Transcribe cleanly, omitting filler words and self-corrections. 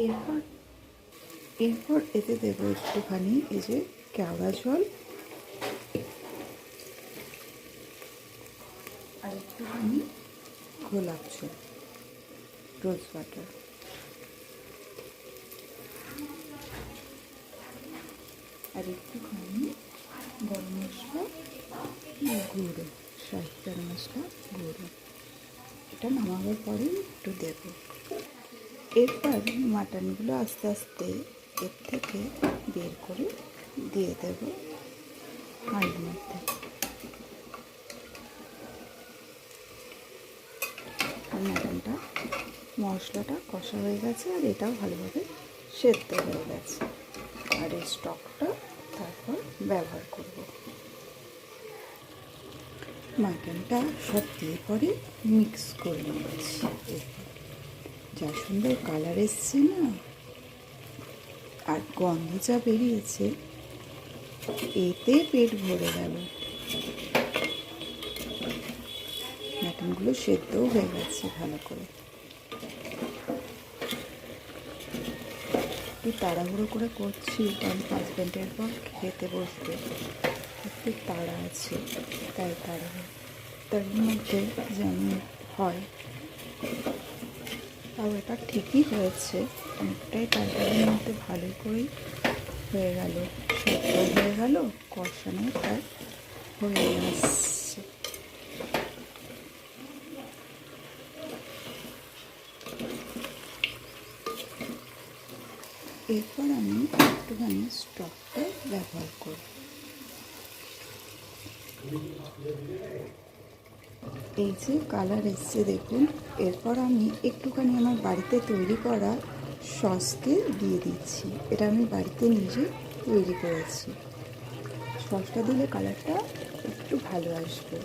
এরপর এরপর এতে দেবো একটুখানি এই যে কেওড়া জল আর একটুখানি গোলাপ জল, রোজ ওয়াটার। আর একটুখানি গরম মশলা গুঁড়ো, শাহি গরম মশলা গুঁড়ো, এটা নামাবার পরে একটু দেবো। এরপর মাটনগুলো আস্তে আস্তে এর থেকে বের করে দিয়ে দেব হাঁড়ির মধ্যে। মাটনটা মশলাটা কষা হয়ে গেছে আর এটাও ভালোভাবে সেদ্ধ হয়ে গেছে। আর এই স্টকটা তারপর ব্যবহার করব। মাটনটা সব দিয়ে পরে মিক্স করে নিয়েছি। যা সুন্দর কালার এসছে না, আর গন্ধ যা বেরিয়েছে, এতে পেট ভরে গেল। মাটনগুলো সেদ্ধও হয়ে গেছে ভালো করে। একটু তাড়াহুড়ো করে করছি কারণ হাজব্যান্ডের পর খেতে বসবে, একটু তাড়া আছে, তাই তার মধ্যে যেমন হয়, তাও এটা ঠিকই হয়েছে। অনেকটাই তাড়াতাড়ির মধ্যে ভালোই করেই হয়ে গেল, সেদ্ধ হয়ে গেল, কষানো প্রায় হয়ে আসছে। এরপর আমি একটুখানি স্টকটা ব্যবহার করব। এই যে কালার এসছে দেখুন। এরপর আমি একটুখানি আমার বাড়িতে তৈরি করা সসকে দিয়ে দিচ্ছি। এটা আমি বাড়িতে নিজে তৈরি করেছি। সসটা দিলে কালারটা একটু ভালো আসবে।